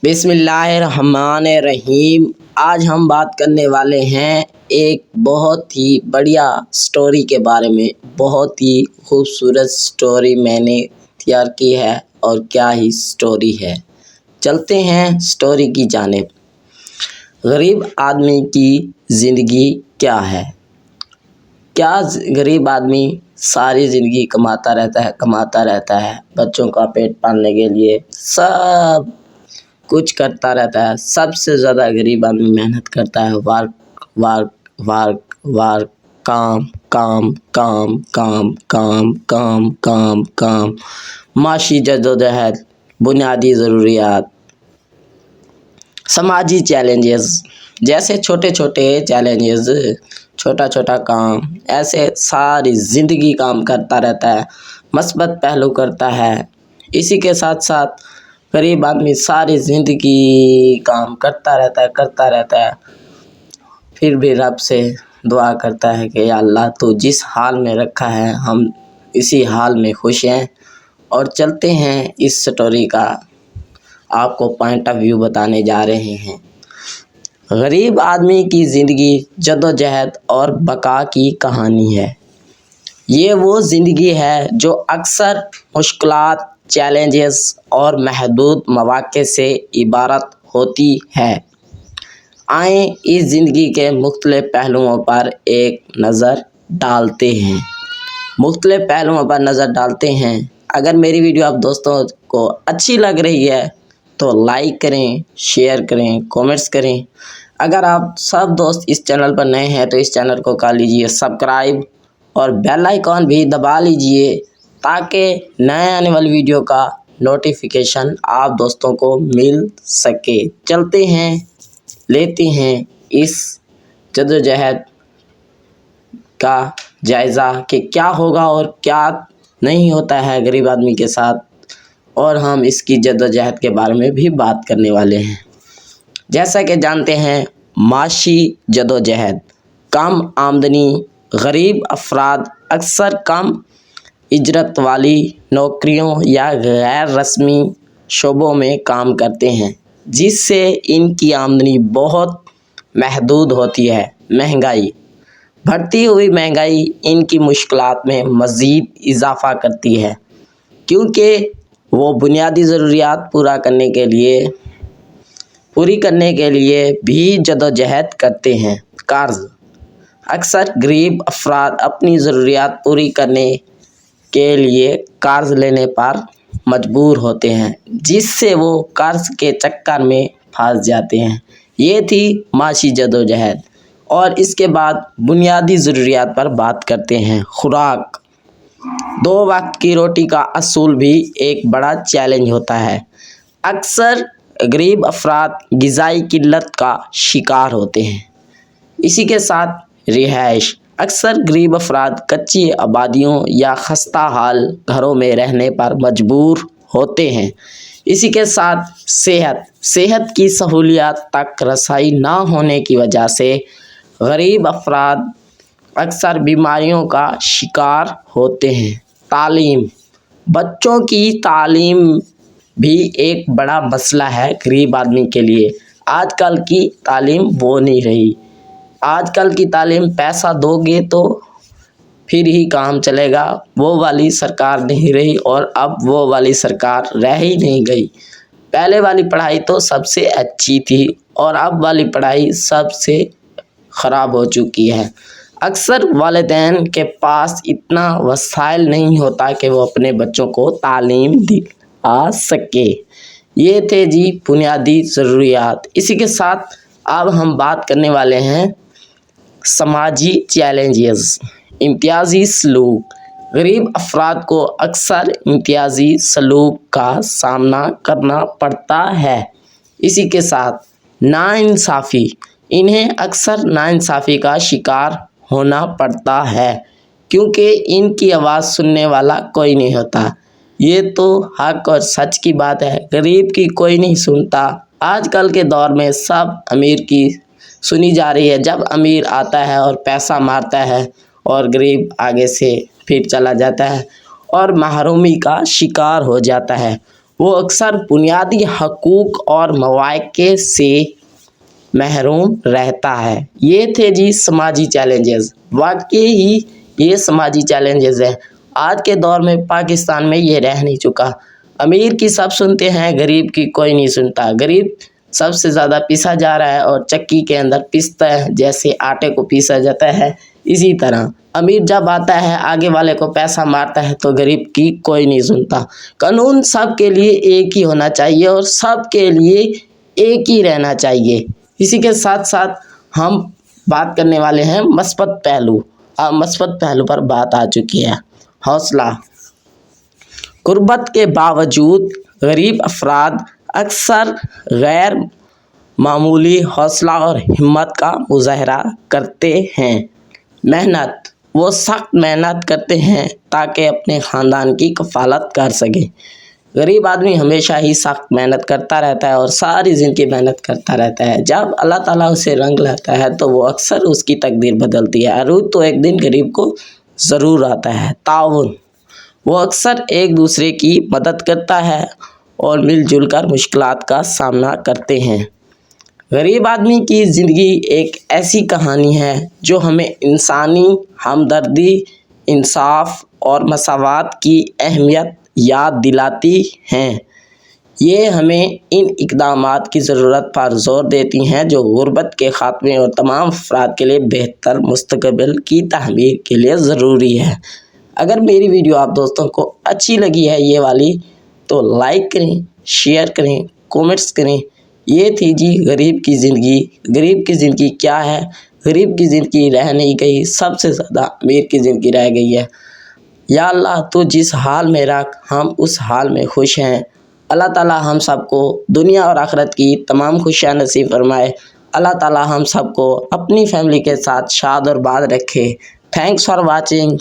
بسم اللہ الرحمن الرحیم۔ آج ہم بات کرنے والے ہیں ایک بہت ہی بڑھیا سٹوری کے بارے میں۔ بہت ہی خوبصورت سٹوری میں نے تیار کی ہے اور کیا ہی سٹوری ہے۔ چلتے ہیں سٹوری کی جانب۔ غریب آدمی کی زندگی کیا ہے؟ کیا غریب آدمی ساری زندگی کماتا رہتا ہے بچوں کا پیٹ پالنے کے لیے سب کچھ کرتا رہتا ہے؟ سب سے زیادہ غریب آدمی محنت کرتا ہے، کام، معاشی جدوجہد، بنیادی ضروریات، سماجی چیلنجز جیسے چھوٹے چیلنجز، چھوٹا کام، ایسے ساری زندگی کام کرتا رہتا ہے، مثبت پہلو کرتا ہے۔ اسی کے ساتھ غریب آدمی ساری زندگی کام کرتا رہتا ہے، پھر بھی رب سے دعا کرتا ہے کہ یا اللہ تو جس حال میں رکھا ہے ہم اسی حال میں خوش ہیں۔ اور چلتے ہیں اس سٹوری کا آپ کو پوائنٹ آف ویو بتانے جا رہے ہیں۔ غریب آدمی کی زندگی جدوجہد اور بقا کی کہانی ہے۔ یہ وہ زندگی ہے جو اکثر مشکلات، چیلنجز اور محدود مواقع سے عبارت ہوتی ہے۔ آئیں اس زندگی کے مختلف پہلوؤں پر ایک نظر ڈالتے ہیں۔ اگر میری ویڈیو آپ دوستوں کو اچھی لگ رہی ہے تو لائک کریں، شیئر کریں، کومنٹس کریں۔ اگر آپ سب دوست اس چینل پر نئے ہیں تو اس چینل کو کر لیجئے سبسکرائب اور بیل آئیکن بھی دبا لیجئے تاکہ نئے آنے والی ویڈیو کا نوٹیفیکیشن آپ دوستوں کو مل سکے۔ چلتے ہیں، لیتے ہیں اس جدوجہد کا جائزہ کہ کیا ہوگا اور کیا نہیں ہوتا ہے غریب آدمی کے ساتھ، اور ہم اس کی جدوجہد کے بارے میں بھی بات کرنے والے ہیں۔ جیسا کہ جانتے ہیں، معاشی جدوجہد، کم آمدنی، غریب افراد اکثر کم اجرت والی نوکریوں یا غیر رسمی شعبوں میں کام کرتے ہیں، جس سے ان کی آمدنی بہت محدود ہوتی ہے۔ بڑھتی ہوئی مہنگائی ان کی مشکلات میں مزید اضافہ کرتی ہے، کیونکہ وہ بنیادی ضروریات پوری کرنے کے لیے بھی جدوجہد کرتے ہیں۔ قرض، اکثر غریب افراد اپنی ضروریات پوری کرنے کے لیے قرض لینے پر مجبور ہوتے ہیں، جس سے وہ قرض کے چکر میں پھنس جاتے ہیں۔ یہ تھی معاشی جدوجہد۔ اور اس کے بعد بنیادی ضروریات پر بات کرتے ہیں۔ خوراک، 2 وقت کی روٹی کا اصول بھی ایک بڑا چیلنج ہوتا ہے۔ اکثر غریب افراد غذائی قلت کا شکار ہوتے ہیں۔ اسی کے ساتھ رہائش، اکثر غریب افراد کچی آبادیوں یا خستہ حال گھروں میں رہنے پر مجبور ہوتے ہیں۔ اسی کے ساتھ صحت کی سہولیات تک رسائی نہ ہونے کی وجہ سے غریب افراد اکثر بیماریوں کا شکار ہوتے ہیں۔ تعلیم، بچوں کی تعلیم بھی ایک بڑا مسئلہ ہے غریب آدمی کے لیے۔ آج کل کی تعلیم وہ نہیں رہی۔ آج کل کی تعلیم پیسہ دو گے تو پھر ہی کام چلے گا، وہ والی سرکار نہیں رہی، اور اب وہ والی سرکار رہ ہی نہیں گئی۔ پہلے والی پڑھائی تو سب سے اچھی تھی اور اب والی پڑھائی سب سے خراب ہو چکی ہے۔ اکثر والدین کے پاس اتنا وسائل نہیں ہوتا کہ وہ اپنے بچوں کو تعلیم دلا سکے۔ یہ تھے جی بنیادی ضروریات۔ اسی کے ساتھ اب ہم بات کرنے والے ہیں سماجی چیلنجز، امتیازی سلوک۔ غریب افراد کو اکثر امتیازی سلوک کا سامنا کرنا پڑتا ہے۔ اسی کے ساتھ ناانصافی، انہیں اکثر ناانصافی کا شکار ہونا پڑتا ہے، کیونکہ ان کی آواز سننے والا کوئی نہیں ہوتا۔ یہ تو حق اور سچ کی بات ہے، غریب کی کوئی نہیں سنتا۔ آج کل کے دور میں سب امیر کی سنی جا رہی ہے۔ جب امیر آتا ہے اور پیسہ مارتا ہے اور غریب آگے سے پھر چلا جاتا ہے اور محرومی کا شکار ہو جاتا ہے۔ وہ اکثر بنیادی حقوق اور مواقع سے محروم رہتا ہے۔ یہ تھے جی سماجی چیلنجز۔ واقعی ہی یہ سماجی چیلنجز ہیں۔ آج کے دور میں پاکستان میں یہ رہ نہیں چکا۔ امیر کی سب سنتے ہیں، غریب کی کوئی نہیں سنتا۔ غریب سب سے زیادہ پیسا جا رہا ہے اور چکی کے اندر پیستا ہے، جیسے آٹے کو پیسا جاتا ہے اسی طرح امیر جب آتا ہے آگے والے کو پیسہ مارتا ہے تو غریب کی کوئی نہیں سنتا۔ قانون سب کے لیے ایک ہی ہونا چاہیے اور سب کے لیے ایک ہی رہنا چاہیے۔ اسی کے ساتھ ساتھ ہم بات کرنے والے ہیں مثبت پہلو۔ مثبت پہلو پر بات آ چکی ہے۔ حوصلہ۔ غربت کے باوجود غریب افراد اکثر غیر معمولی حوصلہ اور ہمت کا مظاہرہ کرتے ہیں۔ محنت۔ وہ سخت محنت کرتے ہیں تاکہ اپنے خاندان کی کفالت کر سکیں۔ غریب آدمی ہمیشہ ہی سخت محنت کرتا رہتا ہے اور ساری زندگی محنت کرتا رہتا ہے۔ جب اللہ تعالیٰ اسے رنگ لاتا ہے تو وہ اکثر اس کی تقدیر بدلتی ہے۔ عروج تو ایک دن غریب کو ضرور آتا ہے۔ تعاون۔ وہ اکثر ایک دوسرے کی مدد کرتا ہے اور مل جل کر مشکلات کا سامنا کرتے ہیں۔ غریب آدمی کی زندگی ایک ایسی کہانی ہے جو ہمیں انسانی ہمدردی، انصاف اور مساوات کی اہمیت یاد دلاتی ہیں۔ یہ ہمیں ان اقدامات کی ضرورت پر زور دیتی ہیں جو غربت کے خاتمے اور تمام افراد کے لیے بہتر مستقبل کی تعمیر کے لیے ضروری ہے۔ اگر میری ویڈیو آپ دوستوں کو اچھی لگی ہے یہ والی تو لائک کریں، شیئر کریں، کومنٹس کریں۔ یہ تھی جی غریب کی زندگی۔ غریب کی زندگی کیا ہے؟ غریب کی زندگی رہ نہیں گئی، سب سے زیادہ امیر کی زندگی رہ گئی ہے۔ یا اللہ تو جس حال میں رکھ ہم اس حال میں خوش ہیں۔ اللہ تعالیٰ ہم سب کو دنیا اور آخرت کی تمام خوشیاں نصیب فرمائے۔ اللہ تعالیٰ ہم سب کو اپنی فیملی کے ساتھ شاد اور باد رکھے۔ Thanks for watching.